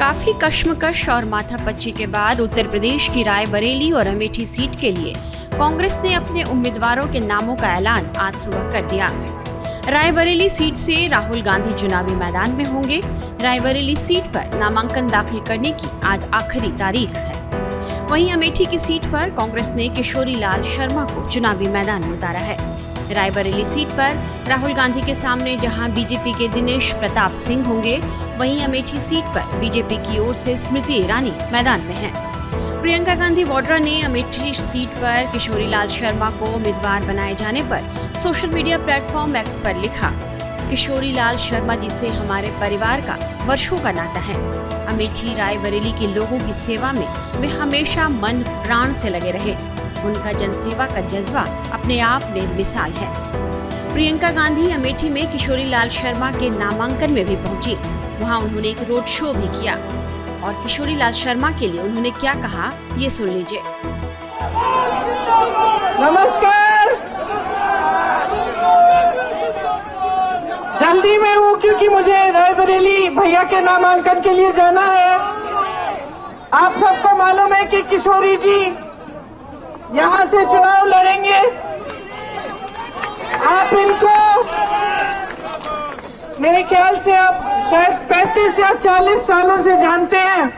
काफी कश्मकश और माथापच्ची के बाद उत्तर प्रदेश की रायबरेली और अमेठी सीट के लिए कांग्रेस ने अपने उम्मीदवारों के नामों का ऐलान आज सुबह कर दिया। रायबरेली सीट से राहुल गांधी चुनावी मैदान में होंगे। रायबरेली सीट पर नामांकन दाखिल करने की आज आखिरी तारीख है। वहीं अमेठी की सीट पर कांग्रेस ने किशोरी लाल शर्मा को चुनावी मैदान में उतारा है। रायबरेली सीट पर राहुल गांधी के सामने जहां बीजेपी के दिनेश प्रताप सिंह होंगे, वहीं अमेठी सीट पर बीजेपी की ओर से स्मृति ईरानी मैदान में हैं। प्रियंका गांधी वाड्रा ने अमेठी सीट पर किशोरी लाल शर्मा को उम्मीदवार बनाए जाने पर सोशल मीडिया प्लेटफॉर्म एक्स पर लिखा, किशोरी लाल शर्मा जी से हमारे परिवार का वर्षों का नाता है। अमेठी रायबरेली के लोगों की सेवा में वे हमेशा मन प्राण से लगे रहे। उनका जनसेवा का जज्बा अपने आप में मिसाल है। प्रियंका गांधी अमेठी में किशोरी लाल शर्मा के नामांकन में भी पहुंची। वहां उन्होंने एक रोड शो भी किया और किशोरी लाल शर्मा के लिए उन्होंने क्या कहा, ये सुन लीजिए। नमस्कार, जल्दी में हूँ क्योंकि मुझे रायबरेली भैया के नामांकन के लिए जाना है। आप सबको मालूम है कि किशोरी जी यहाँ से चुनाव लड़ेंगे। आप इनको मेरे ख्याल से आप शायद 35 या 40 सालों से जानते हैं।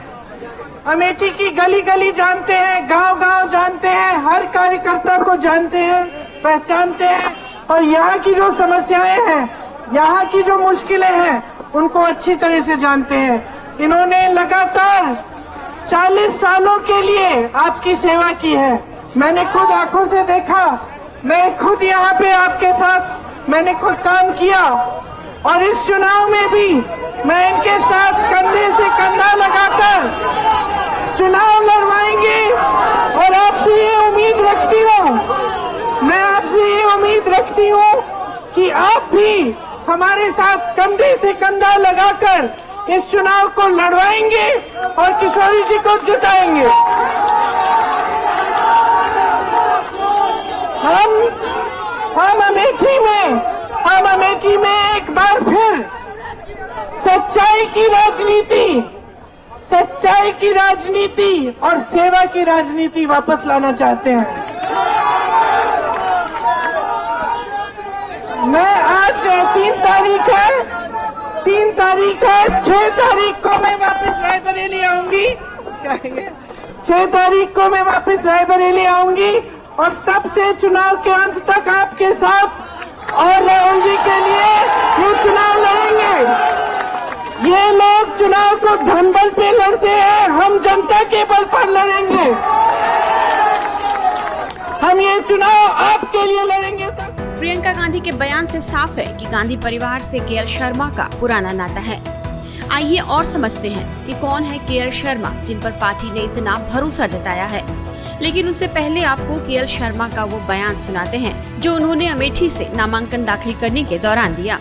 अमेठी की गली गली जानते हैं, गांव गांव जानते हैं, हर कार्यकर्ता को जानते हैं, पहचानते हैं और यहाँ की जो समस्याएं हैं, यहाँ की जो मुश्किलें हैं, उनको अच्छी तरह से जानते हैं। इन्होंने लगातार 40 सालों के लिए आपकी सेवा की है। मैंने खुद आंखों से देखा, मैं खुद यहाँ पे आपके साथ मैंने खुद काम किया और इस चुनाव में भी मैं इनके साथ कंधे से कंधा लगाकर चुनाव लड़वाएंगे और आपसे ये उम्मीद रखती हूँ, मैं आपसे ये उम्मीद रखती हूँ कि आप भी हमारे साथ कंधे से कंधा लगाकर इस चुनाव को लड़वाएंगे और किशोरी जी को जिताएंगे। हम अमेठी में एक बार फिर सच्चाई की राजनीति और सेवा की राजनीति वापस लाना चाहते हैं। मैं आज 3 तारीख है, 6 तारीख को मैं वापस रायबरेली आऊंगी। 6 तारीख को मैं वापस रायबरेली आऊंगी और तब से चुनाव के अंत तक आपके साथ और राहुल जी के लिए ये चुनाव लड़ेंगे। ये लोग चुनाव को धन बल पे लड़ते हैं, हम जनता के बल पर लड़ेंगे। हम ये चुनाव आपके लिए लड़ेंगे। प्रियंका गांधी के बयान से साफ है कि गांधी परिवार से केएल शर्मा का पुराना नाता है। आइए और समझते हैं कि कौन है केएल शर्मा, जिन पर पार्टी ने इतना भरोसा जताया है। लेकिन उससे पहले आपको केएल शर्मा का वो बयान सुनाते हैं जो उन्होंने अमेठी से नामांकन दाखिल करने के दौरान दिया।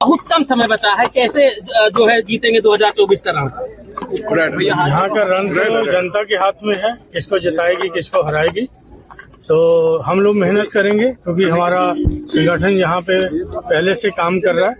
बहुत कम समय बचा है, कैसे जो है जीतेंगे 2024 का राउंड? यहाँ का रन तो जनता के हाथ में है, किसको जिताएगी किसको हराएगी। तो हम लोग मेहनत करेंगे क्योंकि हमारा संगठन यहाँ पे पहले से काम कर रहा है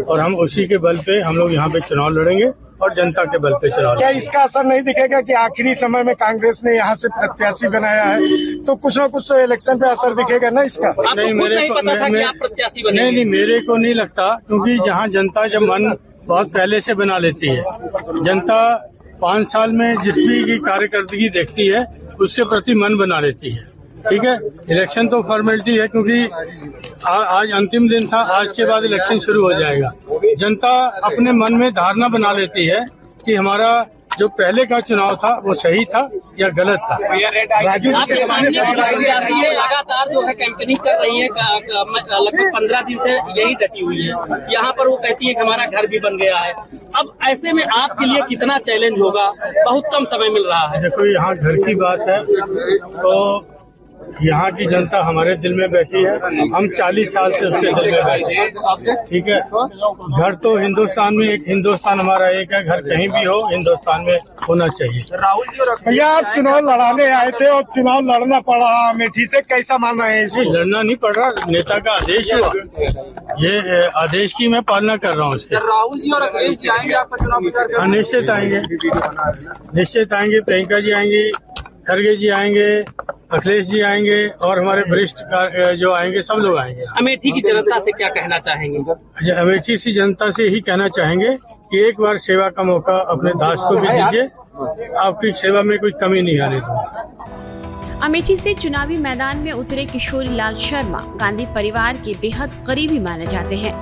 और हम उसी के बल पे हम लोग यहाँ पे चुनाव लड़ेंगे और जनता के बल पे चुनाव। क्या इसका असर नहीं दिखेगा कि आखिरी समय में कांग्रेस ने यहाँ से प्रत्याशी बनाया है, तो कुछ न कुछ तो इलेक्शन पे असर दिखेगा ना इसका? नहीं, मेरे को पता था कि आप प्रत्याशी बनेंगे। नहीं, मेरे को नहीं लगता, क्योंकि जहाँ जनता जब मन बहुत पहले से बना लेती है, जनता 5 साल में जिस भी की कार्यकर्दगी देखती है उसके प्रति मन बना लेती है। ठीक है, इलेक्शन तो फॉर्मेलिटी है क्योंकि आज अंतिम दिन था, आज के बाद इलेक्शन शुरू हो जाएगा। जनता अपने मन में धारणा बना लेती है कि हमारा जो पहले का चुनाव था वो सही था या गलत था। आपके सामने लगातार जो है कैंपेनिंग कर रही है, लगभग 15 दिन से यही डटी हुई है। यहाँ पर वो कहती है कि हमारा घर भी बन गया है। अब ऐसे में आपके लिए कितना चैलेंज होगा? बहुत कम समय मिल रहा है। देखो, यहाँ घर की बात है तो यहाँ की जनता हमारे दिल में बैठी है, हम 40 साल से उसके दिल में बैठे हैं। ठीक है, घर तो हिंदुस्तान में एक, हिंदुस्तान हमारा एक है, घर कहीं भी हो हिंदुस्तान में होना चाहिए। भैया आप चुनाव लड़ाने आए थे और चुनाव लड़ना पड़ा अमेठी से, कैसा मान रहे हैं इसको? लड़ना नहीं पड़ रहा, नेता का आदेश हुआ, ये आदेश की मैं पालना कर रहा हूँ इसके। राहुल जी और अखिलेश जी आएंगे आपका चुनाव प्रचार करने? हाँ, निश्चित आएंगे, निश्चित आएंगे। प्रियंका जी आएंगी, खड़गे जी आएंगे, अखिलेश जी आएंगे और हमारे वरिष्ठ जो आएंगे सब लोग आएंगे। अमेठी की जनता से क्या कहना चाहेंगे? अमेठी की जनता से ही कहना चाहेंगे कि एक बार सेवा का मौका अपने दास को भी दीजिए, आपकी सेवा में कोई कमी नहीं आने दूंगा। अमेठी से चुनावी मैदान में उतरे किशोरी लाल शर्मा गांधी परिवार के बेहद करीबी माने जाते हैं।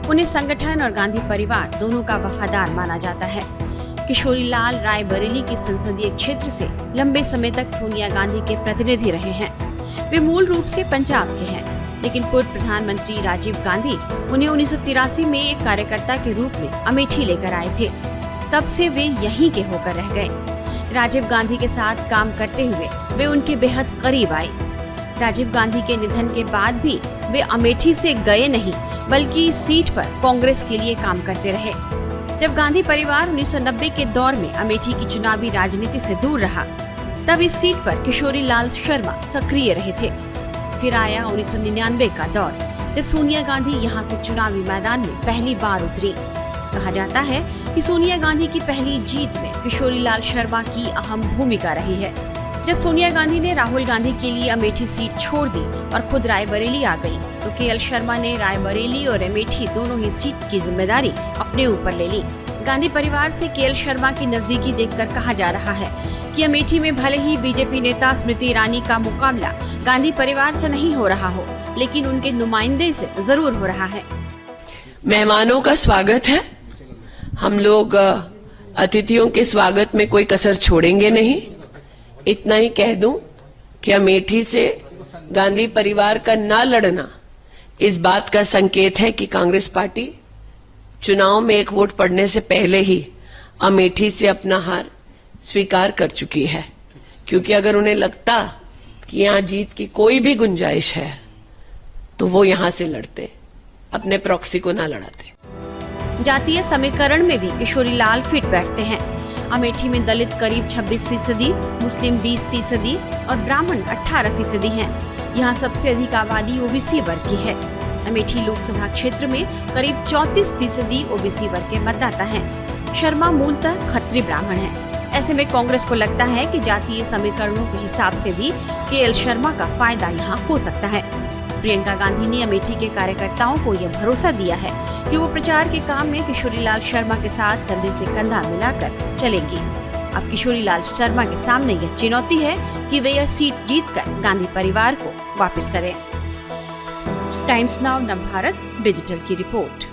उन्हें संगठन और गांधी परिवार दोनों का वफादार माना जाता है। किशोरी लाल रायबरेली के संसदीय क्षेत्र से लंबे समय तक सोनिया गांधी के प्रतिनिधि रहे हैं। वे मूल रूप से पंजाब के हैं, लेकिन पूर्व प्रधानमंत्री राजीव गांधी उन्हें 1983 में एक कार्यकर्ता के रूप में अमेठी लेकर आए थे। तब से वे यहीं के होकर रह गए। राजीव गांधी के साथ काम करते हुए वे उनके बेहद करीब आए। राजीव गांधी के निधन के बाद भी वे अमेठी से गए नहीं, बल्कि इस सीट पर कांग्रेस के लिए काम करते रहे। जब गांधी परिवार 1990 के दौर में अमेठी की चुनावी राजनीति से दूर रहा, तब इस सीट पर किशोरी लाल शर्मा सक्रिय रहे थे। फिर आया 1999 का दौर, जब सोनिया गांधी यहां से चुनावी मैदान में पहली बार उतरी। कहा जाता है कि सोनिया गांधी की पहली जीत में किशोरी लाल शर्मा की अहम भूमिका रही है। जब सोनिया गांधी ने राहुल गांधी के लिए अमेठी सीट छोड़ दी और खुद रायबरेली आ गई, तो केएल शर्मा ने रायबरेली और अमेठी दोनों ही सीट की जिम्मेदारी अपने ऊपर ले ली। गांधी परिवार से केएल शर्मा की नजदीकी देखकर कहा जा रहा है कि अमेठी में भले ही बीजेपी नेता स्मृति ईरानी का मुकाबला गांधी परिवार से नहीं हो रहा हो, लेकिन उनके नुमाइंदे से जरूर हो रहा है। मेहमानों का स्वागत है। हम लोग अतिथियों के स्वागत में कोई कसर छोड़ेंगे नहीं। इतना ही कह दूं कि अमेठी से गांधी परिवार का ना लड़ना इस बात का संकेत है कि कांग्रेस पार्टी चुनाव में एक वोट पड़ने से पहले ही अमेठी से अपना हार स्वीकार कर चुकी है। क्योंकि अगर उन्हें लगता कि यहाँ जीत की कोई भी गुंजाइश है, तो वो यहाँ से लड़ते, अपने प्रॉक्सी को ना लड़ाते। जातीय समीकरण में भी किशोरी लाल फिट बैठते हैं। अमेठी में दलित करीब 26%, मुस्लिम 20% और ब्राह्मण 18% हैं। यहाँ सबसे अधिक आबादी ओबीसी वर्ग की है। अमेठी लोकसभा क्षेत्र में करीब 34% ओबीसी वर्ग के मतदाता हैं। शर्मा मूलतः खत्री ब्राह्मण हैं। ऐसे में कांग्रेस को लगता है कि जातीय समीकरणों के हिसाब से भी केएल शर्मा का फायदा यहाँ हो सकता है। प्रियंका गांधी ने अमेठी के कार्यकर्ताओं को यह भरोसा दिया है कि वो प्रचार के काम में किशोरी लाल शर्मा के साथ कंधे से कंधा मिलाकर चलेंगी। अब किशोरी लाल शर्मा के सामने यह चुनौती है कि वे यह सीट जीतकर गांधी परिवार को वापस करें। टाइम्स नाउ नवभारत डिजिटल की रिपोर्ट।